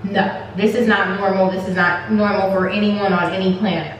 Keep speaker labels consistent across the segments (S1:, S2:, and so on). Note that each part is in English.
S1: No, this is not normal. This is not normal for anyone on any planet.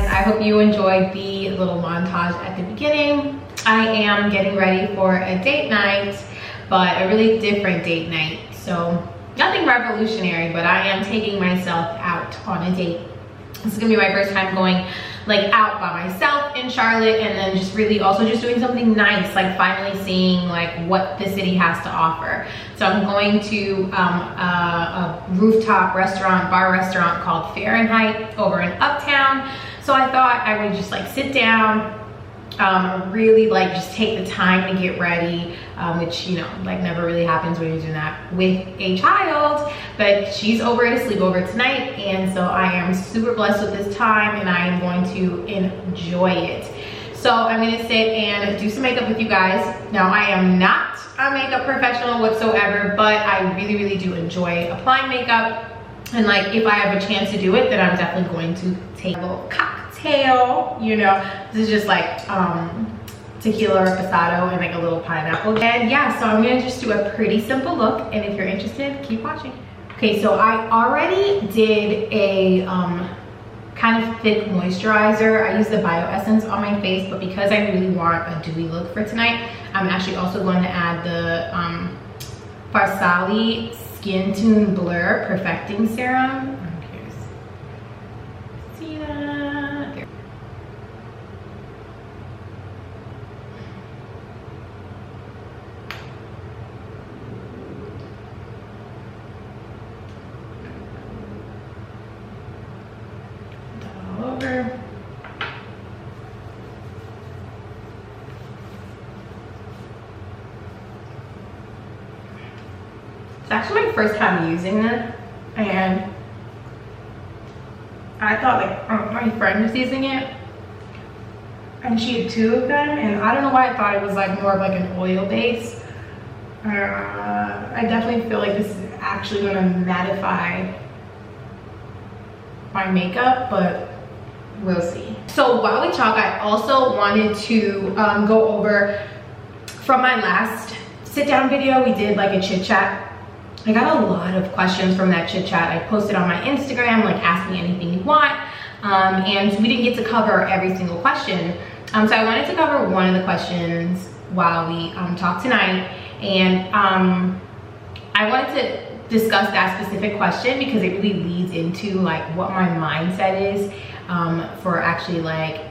S1: I hope you enjoyed the little montage at the beginning. I am getting ready for a date night, but a really different date night. So nothing revolutionary, but I am taking myself out on a date. This is gonna be my first time going like out by myself in Charlotte, and then just really also just doing something nice, like finally seeing like what the city has to offer. So I'm going to a rooftop restaurant, bar restaurant called Fahrenheit over in Uptown. So I thought I would just like sit down, really like just take the time to get ready, which, you know, like never really happens when you're doing that with a child. But she's over at a sleepover tonight, and so I am super blessed with this time, and I am going to enjoy it. So I'm gonna sit and do some makeup with you guys. Now, I am not a makeup professional whatsoever, but I really, really do enjoy applying makeup. And like, if I have a chance to do it, then I'm definitely going to take a little cocktail, you know. This is just like tequila reposado and like a little pineapple. And yeah, so I'm gonna just do a pretty simple look, and if you're interested, keep watching. Okay, so I already did a kind of thick moisturizer. I use the Bio Essence on my face, but because I really want a dewy look for tonight, I'm actually also going to add the Farsali Skin Tune Blur Perfecting Serum. See that? There. All over. It's actually my first time using this, and I thought like my friend was using it, and she had 2 of them, and I don't know why I thought it was like more of like an oil base. I definitely feel like this is actually going to mattify my makeup, but we'll see. So while we talk, I also wanted to go over from my last sit down video. We did like a chit chat. I got a lot of questions from that chit chat. I posted on my Instagram, like ask me anything you want, and we didn't get to cover every single question. So I wanted to cover one of the questions while we talk tonight, and I wanted to discuss that specific question because it really leads into like what my mindset is for actually like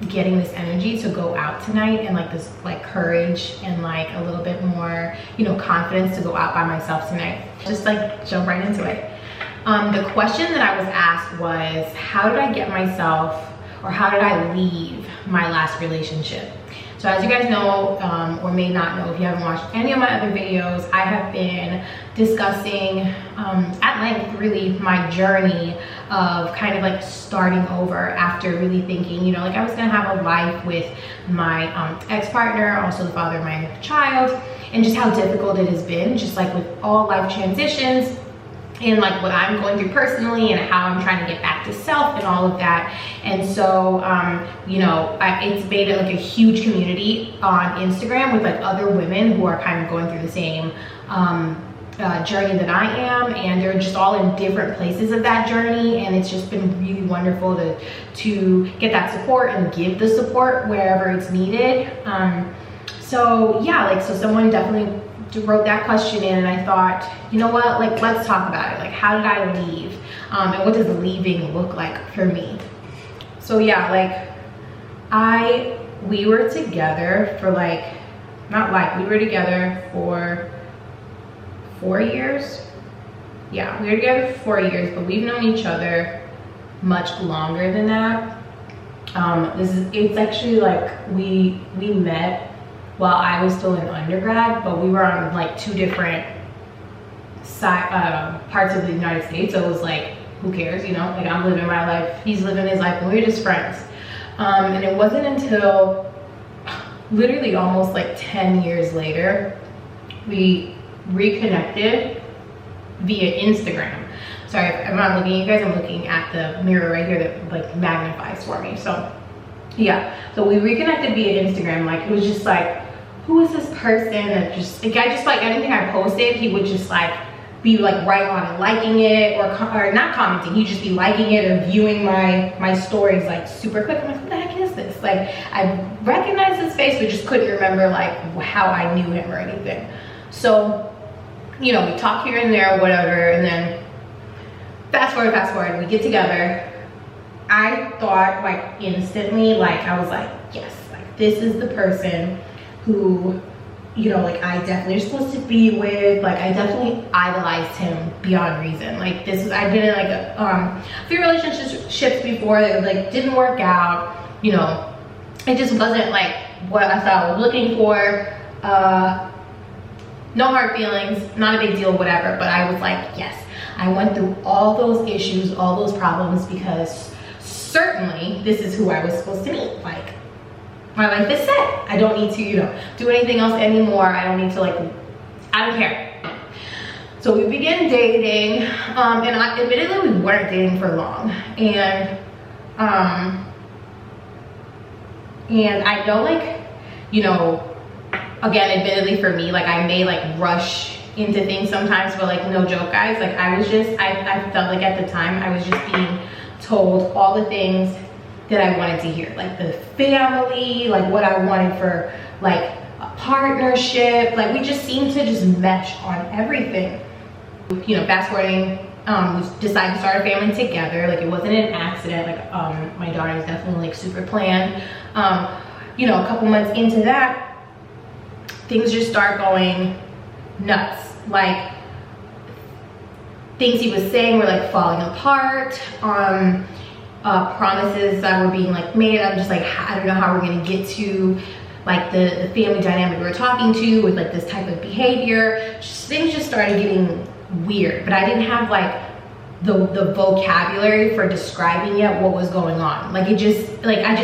S1: getting this energy to go out tonight, and like this like courage and like a little bit more, you know, confidence to go out by myself tonight. Just like jump right into it. The question that I was asked was, how did I get myself, or how did I leave my last relationship? So as you guys know, or may not know if you haven't watched any of my other videos, I have been discussing at length really my journey of kind of like starting over after really thinking, you know, like I was gonna have a life with my ex-partner, also the father of my child, and just how difficult it has been, just like with all life transitions, and like what I'm going through personally, and how I'm trying to get back to self and all of that. And so you know, it's made it like a huge community on Instagram with like other women who are kind of going through the same journey than I am, and they're just all in different places of that journey, and it's just been really wonderful to get that support and give the support wherever it's needed. So yeah, like, so someone definitely wrote that question in, and I thought, you know what, like, let's talk about it. Like, how did I leave, and what does leaving look like for me? So yeah, like, we were together for we were together for 4 years. Yeah, we were together for 4 years, but we've known each other much longer than that. It's actually like we met while I was still in undergrad, but we were on like 2 different parts of the United States. So it was like, who cares, you know? Like, I'm living my life, he's living his life, and we were just friends. And it wasn't until literally almost like 10 years later, we reconnected via Instagram. Sorry, I'm not looking at you guys, I'm looking at the mirror right here that like magnifies for me. So yeah, so we reconnected via Instagram. Like, it was just like, who is this person that just, like, I just, like, anything I posted, he would just like be like right on it, liking it, or not commenting, he'd just be liking it or viewing my stories like super quick. I'm like, what the heck is this? Like, I recognized his face but just couldn't remember like how I knew him or anything. So, you know, we talk here and there, whatever, and then fast forward, we get together. I thought, like, instantly, like, I was like, yes, like, this is the person who, you know, like, I definitely was supposed to be with. Like, I definitely idolized him beyond reason. Like, I've been in like a few relationships before that like didn't work out. You know, it just wasn't like what I thought I was looking for. No hard feelings, not a big deal, whatever. But I was like, yes, I went through all those issues, all those problems, because certainly this is who I was supposed to meet. Like, my life is set. I don't need to, you know, do anything else anymore. I don't need to, like, I don't care. So we began dating, and admittedly we weren't dating for long. And I know, like, you know, again, admittedly for me, like, I may like rush into things sometimes, but like, no joke, guys, like, I felt like at the time I was just being told all the things that I wanted to hear, like the family, like what I wanted for like a partnership. Like, we just seemed to just mesh on everything. You know, fast forwarding, we decided to start a family together. Like, it wasn't an accident. Like, my daughter is definitely like super planned. You know, a couple months into that, things just start going nuts. Like, things he was saying were like falling apart. Promises that were being like made. I'm just like, I don't know how we're gonna get to like the family dynamic we were talking to with like this type of behavior. Things just started getting weird, but I didn't have like the vocabulary for describing yet what was going on. Like, it just, like, I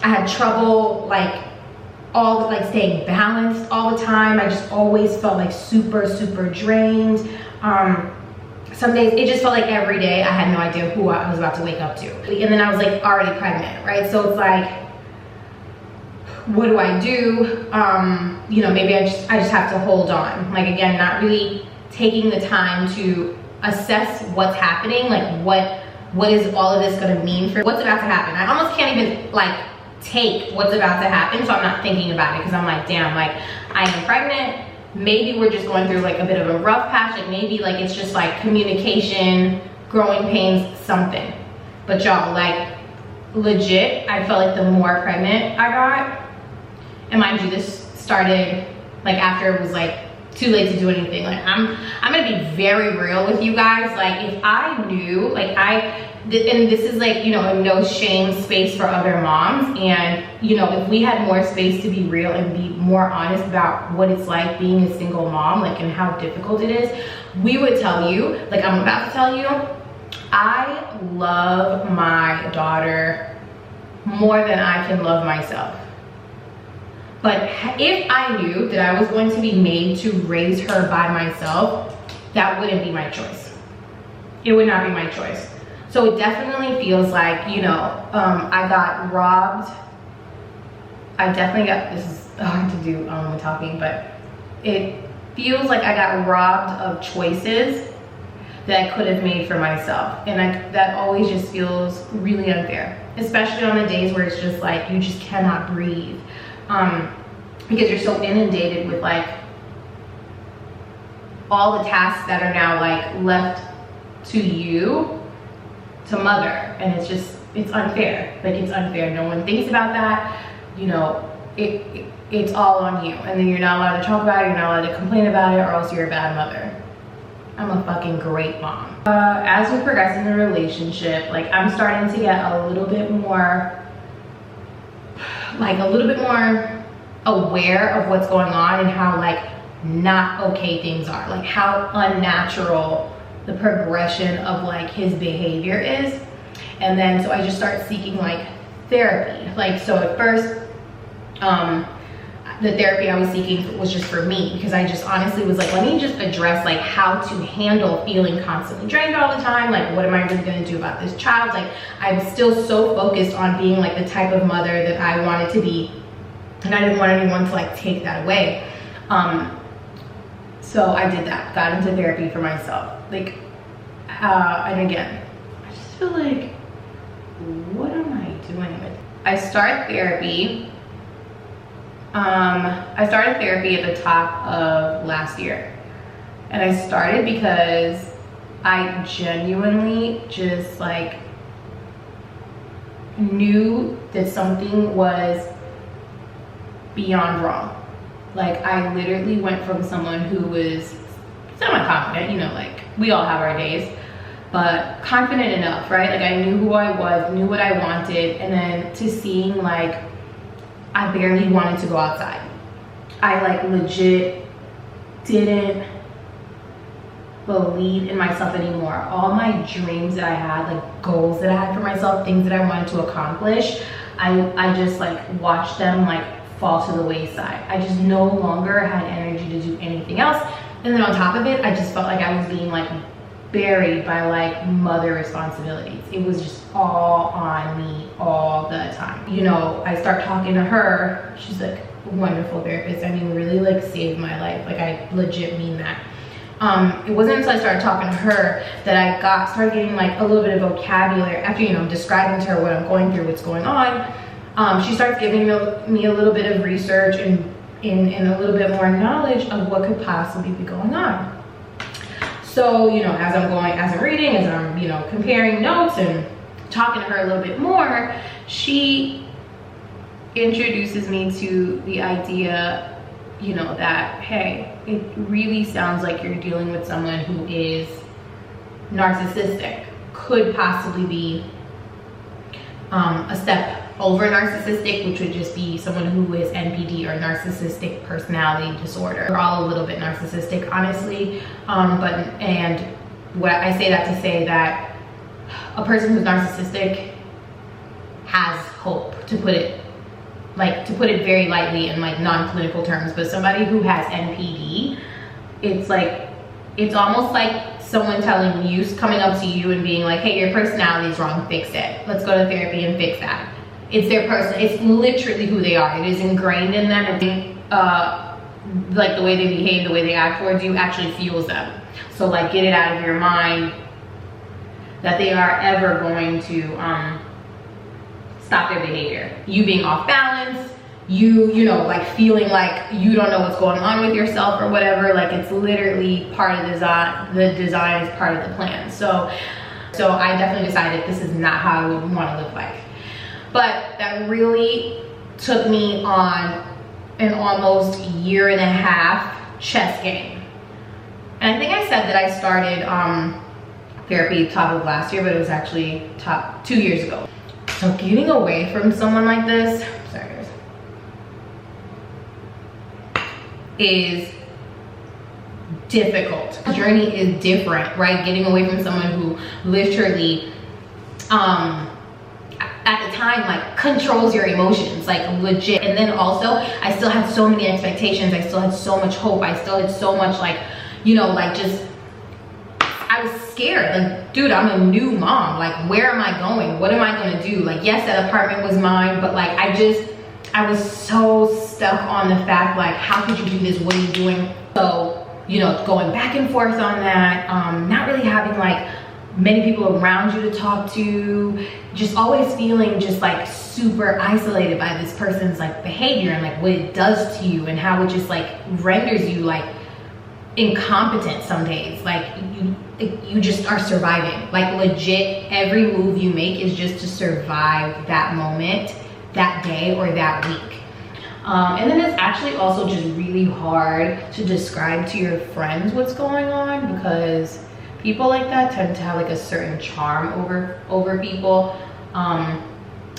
S1: had trouble like staying balanced all the time. I just always felt like super drained. Some days it just felt like every day I had no idea who I was about to wake up to. And then I was like already pregnant, right? So it's like, what do I do? You know, maybe I just have to hold on. Like, again, not really taking the time to assess what's happening. Like, what is all of this gonna mean for what's about to happen? I almost can't even like take what's about to happen, so I'm not thinking about it, because I'm like, damn, like, I am pregnant. Maybe we're just going through like a bit of a rough patch. Like, maybe like it's just like communication, growing pains, something. But y'all, like, legit, I felt like the more pregnant I got, and mind you, this started like after it was like too late to do anything. Like, I'm gonna be very real with you guys. Like, if I knew, like, and this is like, you know, a no shame space for other moms, and you know, if we had more space to be real and be more honest about what it's like being a single mom, like, and how difficult it is, we would tell you, like I'm about to tell you, I love my daughter more than I can love myself. But if I knew that I was going to be made to raise her by myself, that wouldn't be my choice. It would not be my choice. So it definitely feels like, you know, I got robbed. I definitely got, this is hard to do when talking, but it feels like I got robbed of choices that I could have made for myself. And that always just feels really unfair, especially on the days where it's just like, you just cannot breathe. Because you're so inundated with like all the tasks that are now like left to you to mother. And it's just, it's unfair. Like, it's unfair. No one thinks about that. You know, it's all on you. And then you're not allowed to talk about it. You're not allowed to complain about it, or else you're a bad mother. I'm a fucking great mom. As we progress in the relationship, like, I'm starting to get a little bit more aware of what's going on and how like not okay things are, like how unnatural the progression of like his behavior is. And then so I just start seeking like therapy. Like, so at first the therapy I was seeking was just for me, because I just honestly was like, let me just address like how to handle feeling constantly drained all the time. Like, what am I really going to do about this child? Like, I'm still so focused on being like the type of mother that I wanted to be, and I didn't want anyone to like take that away. So I did that, got into therapy for myself. Like, and again, I just feel like, what am I doing with it? I started therapy at the top of last year. And I started because I genuinely just like knew that something was beyond wrong. Like, I literally went from someone who was semi-confident, you know, like we all have our days, but confident enough, right? Like, I knew who I was, knew what I wanted, and then to seeing like I barely wanted to go outside. I like legit didn't believe in myself anymore. All my dreams that I had, like goals that I had for myself, things that I wanted to accomplish, I just like watched them like fall to the wayside. I just no longer had energy to do anything else. And then on top of it, I just felt like I was being like buried by like mother responsibilities. It was just all on me all the time. You know, I start talking to her. She's like a wonderful therapist. I mean, really like saved my life. Like, I legit mean that. It wasn't until I started talking to her that I started getting like a little bit of vocabulary after, you know, describing to her what I'm going through, what's going on. She starts giving me a little bit of research and a little bit more knowledge of what could possibly be going on. So, you know, as I'm reading, as I'm, you know, comparing notes and talking to her a little bit more, she introduces me to the idea, you know, that, hey, it really sounds like you're dealing with someone who is narcissistic, could possibly be a step over narcissistic, which would just be someone who is NPD, or narcissistic personality disorder. We're all a little bit narcissistic, honestly. And what I say that to say that a person who's narcissistic has hope, to put it very lightly in like non-clinical terms. But somebody who has NPD, it's almost like someone coming up to you and being like, hey, your personality is wrong, fix it. Let's go to therapy and fix that. It's their person, it's literally who they are. It is ingrained in them, and like the way they behave, the way they act towards you actually fuels them. So like, get it out of your mind that they are ever going to stop their behavior. You being off balance, you know, like feeling like you don't know what's going on with yourself or whatever. Like, it's literally part of the design. The design is part of the plan. So I definitely decided this is not how I would want to live life. But that really took me on an almost year and a half chess game. And I think I said that I started therapy top of last year, but it was actually 2 years ago. So getting away from someone like this, sorry guys, is difficult. The journey is different, right? Getting away from someone who literally, at the time, like, controls your emotions, like legit. And then also, I still had so many expectations. I still had so much hope. I still had so much, like, you know, like, just, I was scared. Like, dude, I'm a new mom. Like, where am I going? What am I gonna do? Like, yes, that apartment was mine, but like, I was so stuck on the fact, like, how could you do this? What are you doing? So you know, going back and forth on that, not really having like many people around you to talk to, just always feeling just like super isolated by this person's like behavior and like what it does to you and how it just like renders you like incompetent some days. Like you just are surviving. Like legit, every move you make is just to survive that moment, that day, or that week. And then it's actually also just really hard to describe to your friends what's going on, because people like that tend to have like a certain charm over people. And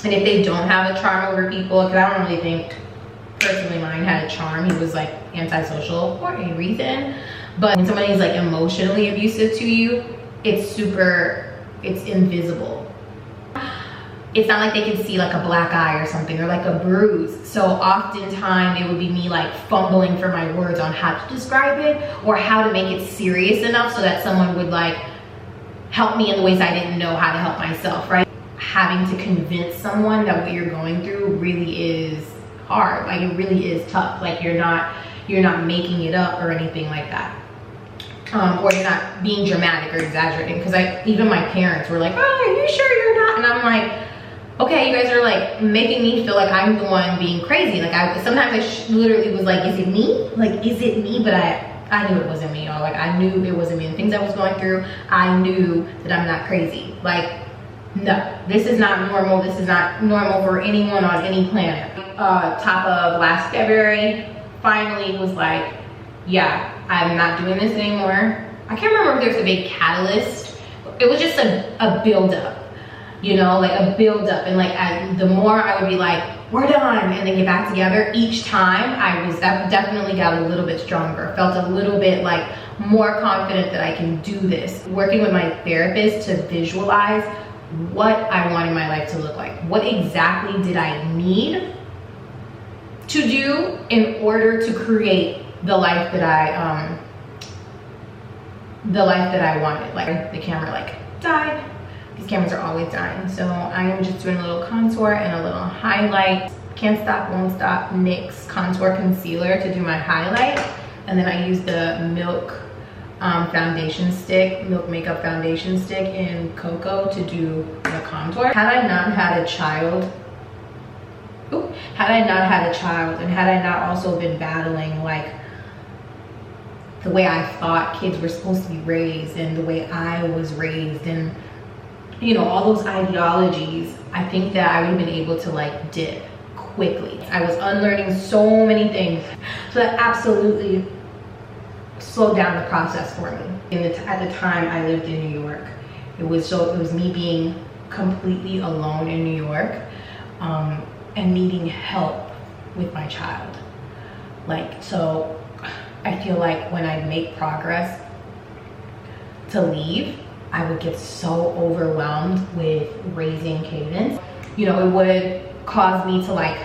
S1: if they don't have a charm over people, because I don't really think personally mine had a charm. He was like antisocial for a reason. But when somebody's like emotionally abusive to you, it's invisible. It's not like they can see like a black eye or something, or like a bruise. So oftentimes it would be me like fumbling for my words on how to describe it or how to make it serious enough so that someone would like help me in the ways I didn't know how to help myself, right? Having to convince someone that what you're going through really is hard. Like it really is tough. Like you're not making it up or anything like that. Or you're not being dramatic or exaggerating. Because even my parents were like, oh, are you sure you're not? And I'm like, okay, you guys are like making me feel like I'm the one being crazy. Like sometimes I literally was like, is it me? Like, is it me? But I knew it wasn't me, y'all. Like I knew it wasn't me. The things I was going through, I knew that I'm not crazy. Like, no, this is not normal. This is not normal for anyone on any planet. Top of last February, finally was like, yeah, I'm not doing this anymore. I can't remember if there's a big catalyst. It was just a buildup, you know, like a buildup. And like the more I would be like, we're done, and then get back together, each time I definitely got a little bit stronger. Felt a little bit like more confident that I can do this. Working with my therapist to visualize what I wanted my life to look like. What exactly did I need to do in order to create the life that I wanted. Like the camera like died. These cameras are always dying. So I am just doing a little contour and a little highlight. Can't Stop, Won't Stop NYX Contour Concealer to do my highlight. And then I use the Milk foundation stick, Milk Makeup foundation stick in Cocoa to do the contour. Had I not had a child, and had I not also been battling like the way I thought kids were supposed to be raised and the way I was raised and, you know, all those ideologies, I think that I would have been able to like dip quickly. I was unlearning so many things. So that absolutely slowed down the process for me. At the time I lived in New York. It was me being completely alone in New York and needing help with my child. Like, so I feel like when I make progress to leave, I would get so overwhelmed with raising Cadence. You know, it would cause me to like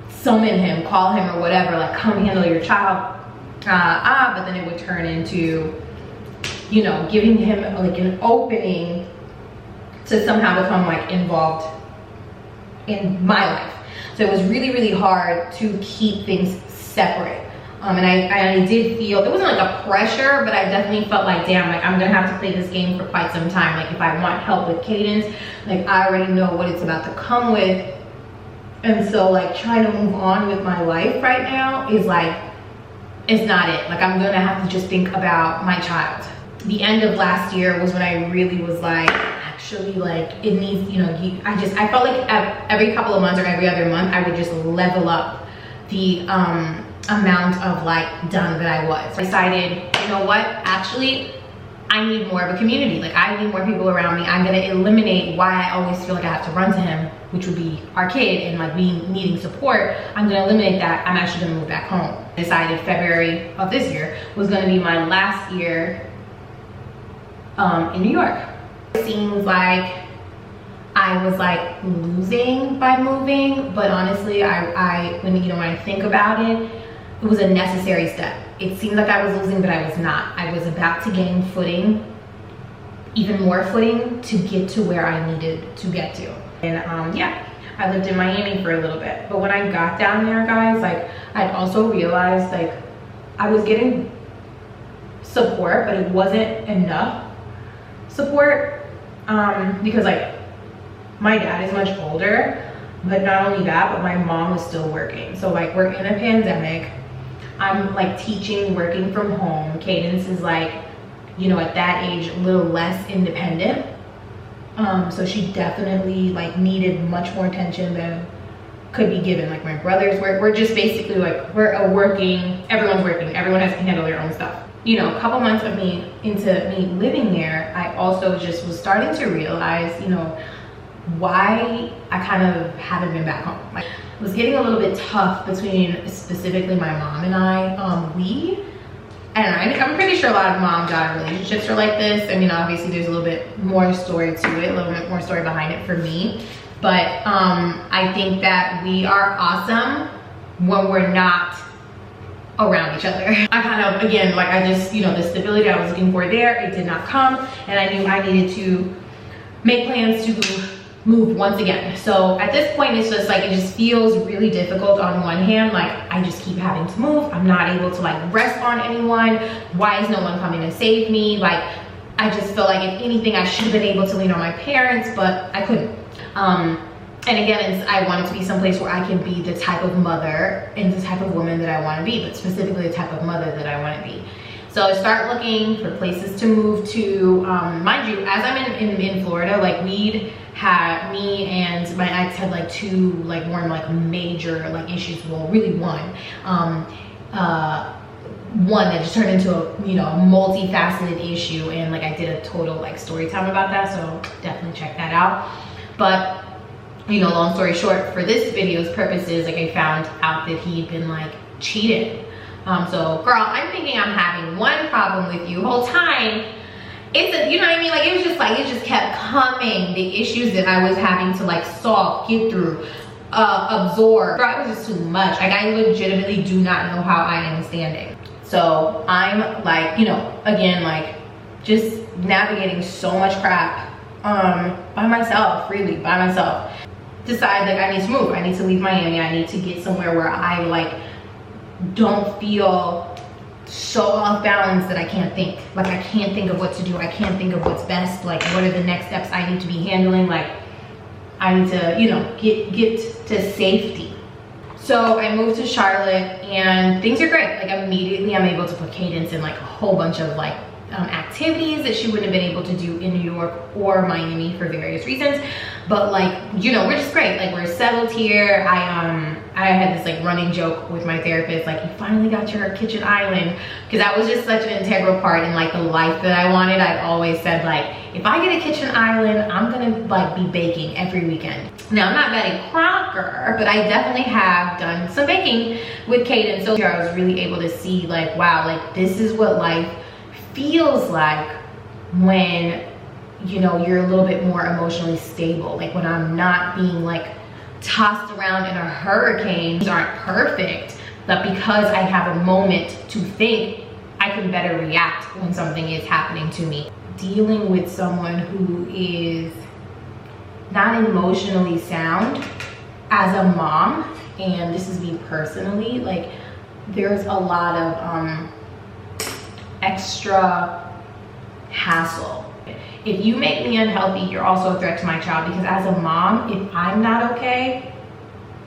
S1: summon him, call him or whatever, like come handle your child. But then it would turn into, you know, giving him like an opening to somehow become like involved in my life. So it was really, really hard to keep things separate. And I did feel, it wasn't like a pressure, but I definitely felt like, damn, like I'm gonna have to play this game for quite some time. Like if I want help with Cadence, like I already know what it's about to come with. And so like trying to move on with my life right now is like, it's not it. Like I'm gonna have to just think about my child. The end of last year was when I really was like, actually like it needs, you know, I felt like every couple of months or every other month, I would just level up the amount of like done that I was. I decided, you know what, actually I need more of a community. Like I need more people around me. I'm gonna eliminate why I always feel like I have to run to him, which would be our kid and like needing support. I'm gonna eliminate that. I'm actually gonna move back home. I decided February of this year was gonna be my last year in New York. It seems like I was like losing by moving, but honestly, when I think about it, it was a necessary step. It seemed like I was losing, but I was not. I was about to gain footing, even more footing, to get to where I needed to get to. And yeah, I lived in Miami for a little bit. But when I got down there, guys, like I'd also realized like I was getting support, but it wasn't enough support, because like my dad is much older, but not only that, but my mom was still working. So like we're in a pandemic, I'm like teaching, working from home. Cadence is like, you know, at that age a little less independent, so she definitely like needed much more attention than could be given. Like my brothers work, we're just basically like, we're a working, everyone's working, everyone has to handle their own stuff. You know, a couple months of into me living there, I also just was starting to realize, you know, why I kind of haven't been back home. Like, it was getting a little bit tough between specifically my mom and I. I'm pretty sure a lot of mom-daughter relationships are like this. I mean, obviously there's a little bit more story to it, a little bit more story behind it for me. But I think that we are awesome when we're not around each other. I kind of, again, like I just, you know, the stability I was looking for there, it did not come. And I knew I needed to make plans to move once again. So at this point, it's just like, it just feels really difficult on one hand. Like I just keep having to move. I'm not able to like rest on anyone. Why is no one coming to save me? Like, I just feel like if anything, I should have been able to lean on my parents, but I couldn't. And again, I want it to be someplace where I can be the type of mother and the type of woman that I want to be, but specifically the type of mother that I want to be. So I start looking for places to move to. Mind you, as I'm in Florida, like me and my ex had like two like more like major like issues. Well, really one that just turned into a, you know, multifaceted issue, and like I did a total like story time about that, so definitely check that out. But you know, long story short, for this video's purposes, like I found out that he'd been like cheated. So girl, I'm thinking I'm having one problem with you whole time. It's a, you know what I mean? Like it was just like, it just kept coming. The issues that I was having to like solve, get through, absorb. Girl, it was just too much. Like I legitimately do not know how I am standing. So I'm like, you know, again, like just navigating so much crap by myself, really by myself. Decide like I need to move. I need to leave Miami. I need to get somewhere where I like don't feel so off balance that I can't think. Like I can't think of what to do. I can't think of what's best. Like what are the next steps I need to be handling? Like I need to, you know, get to safety. So I moved to Charlotte and things are great. Like immediately I'm able to put Cadence in like a whole bunch of like activities that she wouldn't have been able to do in New York or Miami for various reasons. But like, you know, we're just great. Like we're settled here. I had this like running joke with my therapist, like you finally got your kitchen island, because that was just such an integral part in like the life that I wanted. I've always said like, if I get a kitchen island, I'm gonna like be baking every weekend. Now I'm not Betty Crocker, but I definitely have done some baking with Cadence. So I was really able to see like, wow, like this is what life feels like when, you know, you're a little bit more emotionally stable. Like when I'm not being like tossed around in a hurricane. Things aren't perfect, but because I have a moment to think, I can better react when something is happening to me. Dealing with someone who is not emotionally sound as a mom, and this is me personally, like there's a lot of extra hassle. If you make me unhealthy, you're also a threat to my child, because as a mom, if I'm not okay,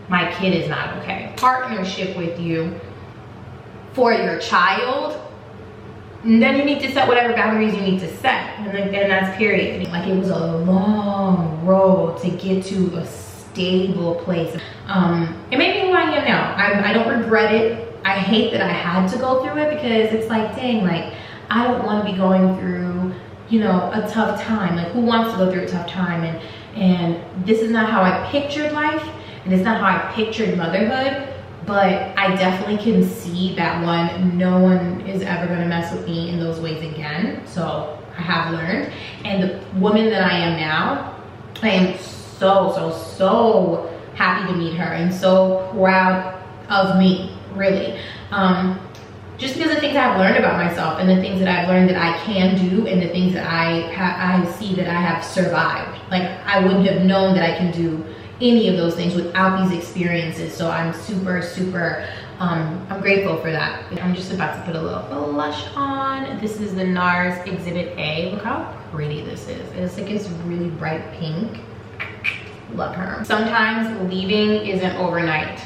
S1: my kid is not okay. Partnership with you for your child, and then you need to set whatever boundaries you need to set, and that's period. Like it was a long road to get to a stable place. It made me who I am now. I don't regret it. I hate that I had to go through it, because it's like, dang, like I don't want to be going through, you know, a tough time. Like who wants to go through a tough time? And this is not how I pictured life, and it's not how I pictured motherhood. But I definitely can see that no one is ever going to mess with me in those ways again. So I have learned, and the woman that I am now, I am so happy to meet her and so proud of me, really. Just because of things I've learned about myself, and the things that I've learned that I can do, and the things that I see that I have survived. Like I wouldn't have known that I can do any of those things without these experiences. So I'm super I'm grateful for that. I'm just about to put a little blush on. This is the NARS Exhibit A. Look how pretty this is. It's like it's really bright pink. Love her. Sometimes leaving isn't overnight.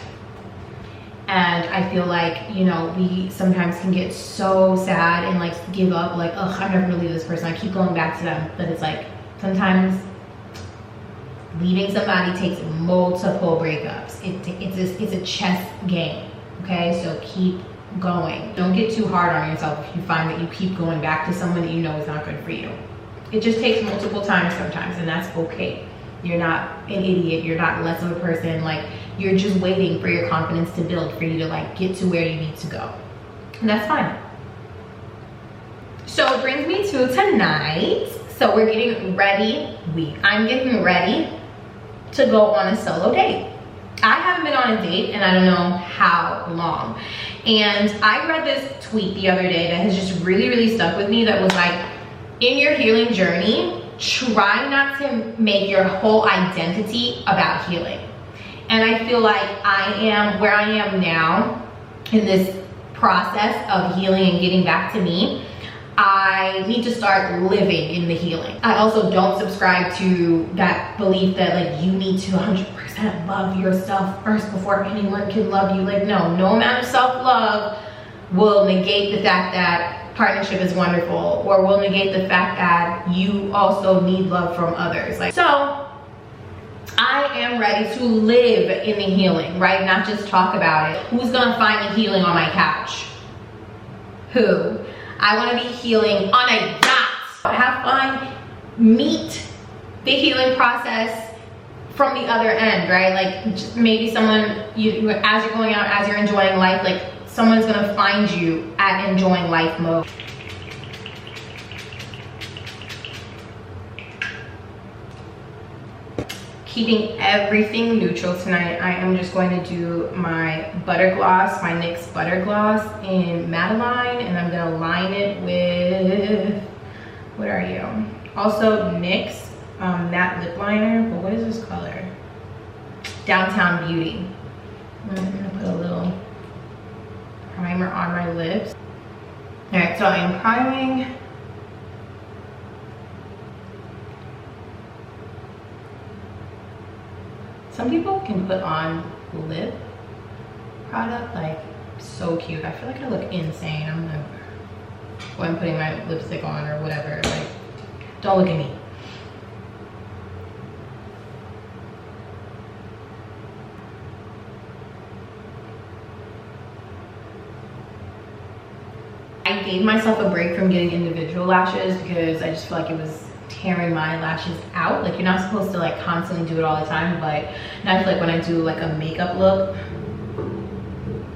S1: And I feel like, you know, we sometimes can get so sad and like give up, like, ugh, I'm never gonna leave this person. I keep going back to them. But it's like, sometimes leaving somebody takes multiple breakups. It's a chess game, okay? So keep going. Don't get too hard on yourself if you find that you keep going back to someone that you know is not good for you. It just takes multiple times sometimes, and that's okay. You're not an idiot. You're not less of a person. Like, you're just waiting for your confidence to build for you to like get to where you need to go. And that's fine. So it brings me to tonight. So we're getting ready. I'm getting ready to go on a solo date. I haven't been on a date and I don't know how long. And I read this tweet the other day that has just really, really stuck with me, that was like, in your healing journey, try not to make your whole identity about healing. And I feel like I am where I am now in this process of healing and getting back to me. I need to start living in the healing. I also don't subscribe to that belief that like you need to 100% love yourself first before anyone can love you. Like, no amount of self-love will negate the fact that partnership is wonderful, or will negate the fact that you also need love from others. Like, so I am ready to live in the healing, right? Not just talk about it. Who's gonna find the healing on my couch? Who? I wanna be healing on a yacht. Have fun, meet the healing process from the other end, right? Like, maybe someone, as you're going out, as you're enjoying life, like someone's gonna find you at enjoying life mode. Keeping everything neutral tonight, I am just going to do my butter gloss, my NYX butter gloss in Madeline, and I'm gonna line it with, what are you? Also NYX matte lip liner, but what is this color? Downtown Beauty. I'm gonna put a little primer on my lips. All right, so I am priming. Some people can put on lip product, like so cute. I feel like I look insane. I'm like, when I'm putting my lipstick on or whatever, like, don't look at me. I gave myself a break from getting individual lashes because I just feel like it was tearing my lashes out. Like, you're not supposed to like constantly do it all the time, but now I feel like when I do like a makeup look,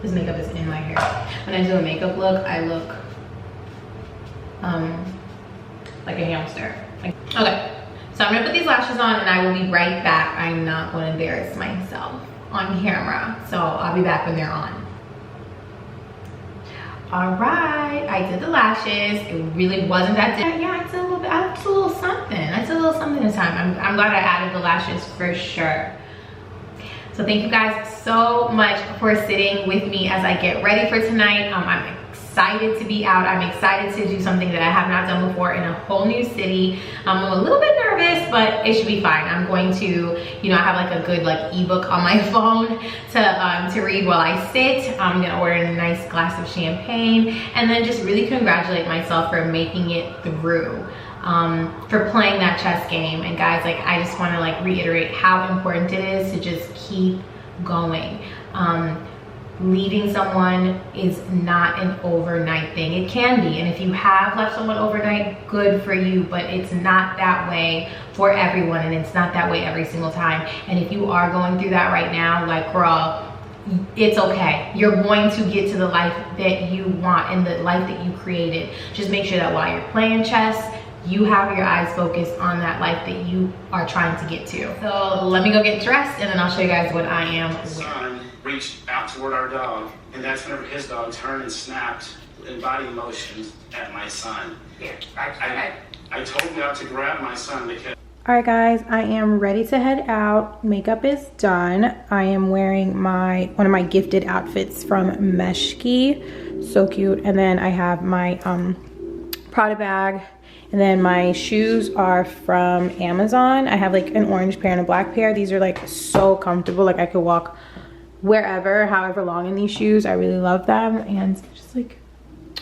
S1: this makeup is in my hair. When I do a makeup look, I look like a hamster. Okay, so I'm gonna put these lashes on and I will be right back. I'm not gonna embarrass myself on camera, so I'll be back when they're on. All right, I did the lashes. It really wasn't that different. Yeah, I did a little bit. I did a little something. I did a little something this time. I'm glad I added the lashes for sure. So thank you guys so much for sitting with me as I get ready for tonight. I'm excited to be out. I'm excited to do something that I have not done before in a whole new city. I'm a little bit nervous, but it should be fine. I'm going to, I have like a good like ebook on my phone to read while I sit. I'm gonna order a nice glass of champagne and then just really congratulate myself for making it through, for playing that chess game. And guys, like, I just want to like reiterate how important it is to just keep going. Leaving someone is not an overnight thing. It can be, and if you have left someone overnight, good for you, but it's not that way for everyone, and it's not that way every single time. And if you are going through that right now, like, girl, it's okay. You're going to get to the life that you want and the life that you created. Just make sure that while you're playing chess, you have your eyes focused on that life that you are trying to get to. So let me go get dressed and then I'll show you guys what I am wearing.
S2: Reached out toward our dog, and that's whenever his dog turned and snapped in body motions at my son.
S1: Here,
S2: I told you not to grab my son because
S1: All right guys, I am ready to head out. Makeup is done. I am wearing one of my gifted outfits from Meshki. So cute. And then I have my Prada bag. And then my shoes are from Amazon. I have like an orange pair and a black pair. These are like so comfortable. Like I could walk wherever, however long in these shoes. I really love them. And just like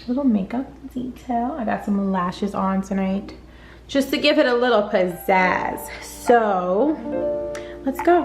S1: a little makeup detail. I got some lashes on tonight, just to give it a little pizzazz. So let's go.